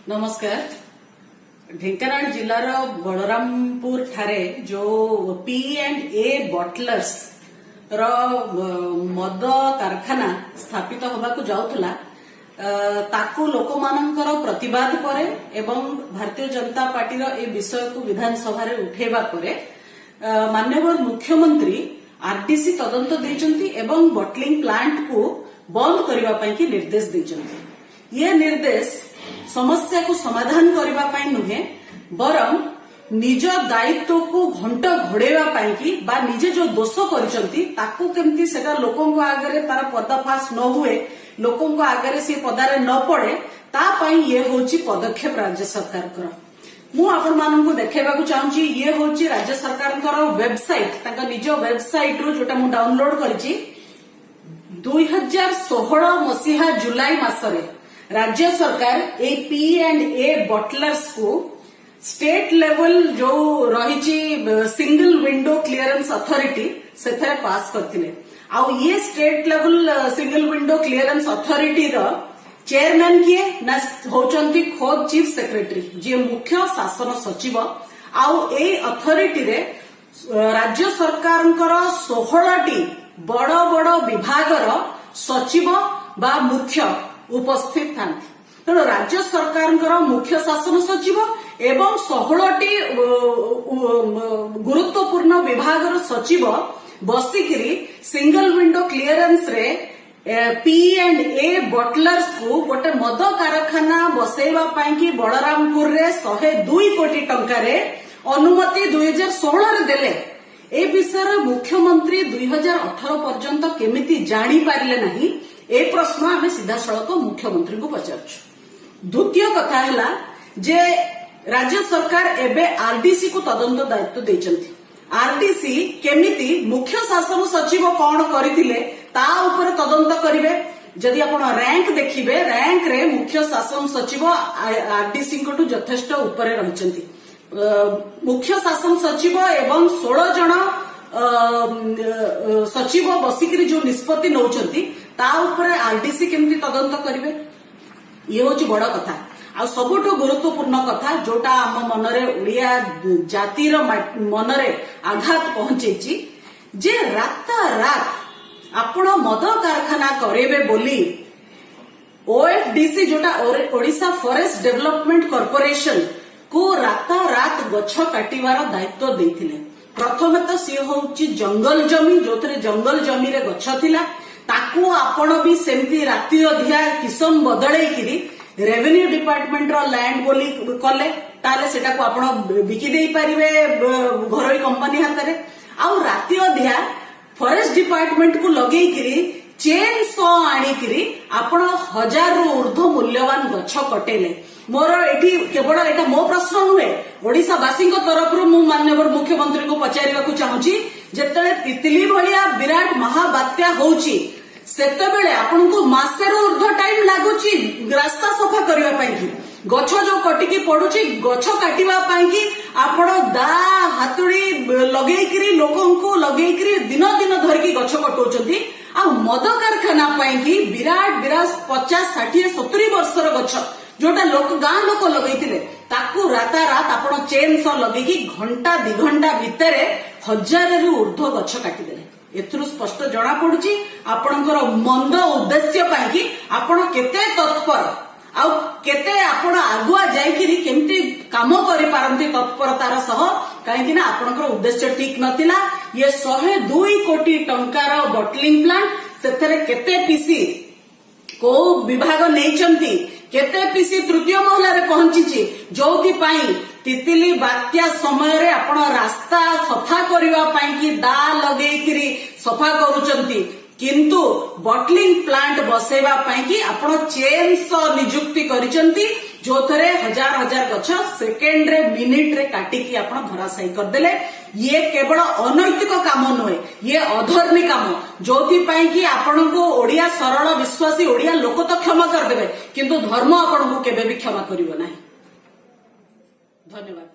नमस्कार। ढेंकानाल जिलार बलरामपुर ठारे जो P&A बटलर्स रो मद कारखाना स्थापित होबाकू जाउथला ताकू लोकमानंकर प्रतिवाद परे एवं भारतीय जनता पार्टी रो ए विषय को विधानसभा रे उठेबा परे माननीय मुख्यमंत्री आरडीसी तदंत देइचंती एवं बटलिंग प्लांट को बंद करिबा पई की निर्देश देइचंती। ये निर्देश समस्या को समाधान करबा पई नुहे बरम निज दायित्व को घंट घोड़ेबा पई की बा निजे जो दोष करिसंती ताकू केमती सेटा लोकंको आगरे तार पर्दाफाश न हुए लोकंको आगरे से पदारे न पड़े ता पई ये होची पदक्षेप राज्य सरकार कर। मु आपण मानन को देखेबाकू चाहूची ये होची राज्य सरकार कर वेबसाइट ताका निज वेबसाइट रो जोटा मु डाउनलोड करिची 2016 मसीहा जुलाई मासरे राज्य सरकार ए P&A बटलर्स को स्टेट लेवल जो रही सिंगल विंडो क्लियरेंस अथॉरिटी से पास करथिले। आउ ये state level single window clearance authority रो चेयरमैन किए ना होचंती खोद चीफ सेक्रेटरी जे मुख्य शासन सचिव। आउ ए अथॉरिटी रे राज्य सरकार 16टी बड़ बड़ विभागर सचिव बा मुख्य उपस्थित था। तेणु राज्य सरकार मुख्य शासन सचिव एवं 16टी गुरुत्वपूर्ण विभागर सचिव बसिकिरी सिंगल विंडो क्लियरेंस रे P&A बटलर्स को गोटे मद कारखाना बसैवा पाई कि बलरामपुर रे 102 कोटी टंका रे अनुमति 2016 रे देले। ए विषय मुख्यमंत्री 2018 पर्यंत केमिति जानी पारिले नहीं ए प्रश्न आमे सीधा सड़क मुख्यमंत्री को पचारछु। द्वितीय कथा हैला जे राज्य सरकार एबे आरडीसी को तदंत दायित्व देइचंती। आरडीसी केमिति मुख्य शासन सचिव कौन करथिले ता ऊपर तदंत करिवे। जदि आपण रैंक देखिबे रैंक रे मुख्य शासन सचिव आरडीसी को यथेष्ट ऊपर रहिचंती। मुख्य शासन सचिव एवं 16 जन सचिव बसिकिरी जो निष्पत्ति नौचंती ता ऊपर आरडीसी केमती तदंत करिवे ये होची बड़ कथा। आ सबुठो गुरुत्वपूर्ण कथा जोटा आम मनरे ओडिया जातिर मनरे आघात पहुंचेची जे रात आपण मद कारखाना करेबे बोली ओएफडीसी जोटा ओडिशा फॉरेस्ट डेवलपमेंट कॉर्पोरेशन को रात गछ काटिवार दायित्व देथिले। प्रथमे तो सी होची जंगल जमी जो जंगल जमी रे गछ थिला ताकू आपण भी सेमती राति अधिया किसम बदलै किरी रेवेन्यू डिपार्टमेंट रो लैंड बोली कले ताले सेटा को आपण बिकी देई परिबे घरोई कंपनी हाथ रे। आउ राति अधिया फॉरेस्ट डिपार्टमेंट को लगेई किरी चेन सो आनी किरी आपण 1000 रु ऊर्ध्व मूल्यवान गछ कटेले। मोर एठी केवल एटा मो प्रश्न नुहे ओडिशा वासी तरफ मु माननीय मुख्यमंत्री को पचारिबाकू चाहूची जेतले तितली भलिया विराट महाबात्या होउची सेतेबेले आपनको मासे रो ऊर्ध्व टाइम लागुची रास्ता सफा करबा पई की गछ जो कटिकी पडुची गछ काटिबा पई की आपण दा हातुड़ी लगेइकरी लोकंको लगेइकरी दिन दिन धरकी गछ कटौचंती। आ मद कारखाना पई की विराट 50 60 70 वर्षर गछ जोटा लोक गाँ लोक लगेइतिले ताकू रात आपण चेन सो लगेकी घंटा 2 घंटा भितरे 1000 रु ऊर्ध्व गछ काटिदेले। एथुरु स्पष्ट जना पडुची आपणकर मंद उद्देश्य पई की आपण केते तत्पर आउ केते आपण आगुआ जाइकिरी केमती काम करि पारंती तत्परतार सह काहेकि ना आपणकर उद्देश्य ठीक नथिला। ये 102 कोटी टंकार बटलिंग प्लांट सेथरे केते पीसी को विभाग नैचंती केते पीसी तृतीय महला रे पहुंचीची जोथि पाई तितिली बात्या समय रे आपण रास्ता सफा करबा पाई की दा लगेइकरी सफा करूचंती किंतु बटलिंग प्लांट बसेबा पाई की आपण चेन सो नियुक्ति करिचंती जो थरे 1000 गछ सेकेंड रे मिनिट रे काटिकी आपण धराशायी कर देले। ये केवल अनैतिक काम नहे ये अधर्मी काम जोथि पाई की आपण को ओडिया सरल विश्वासी ओडिया लोक तो क्षमा कर देबे किंतु धर्म आपण को केबे भी क्षमा करिवो नाही। धन्यवाद।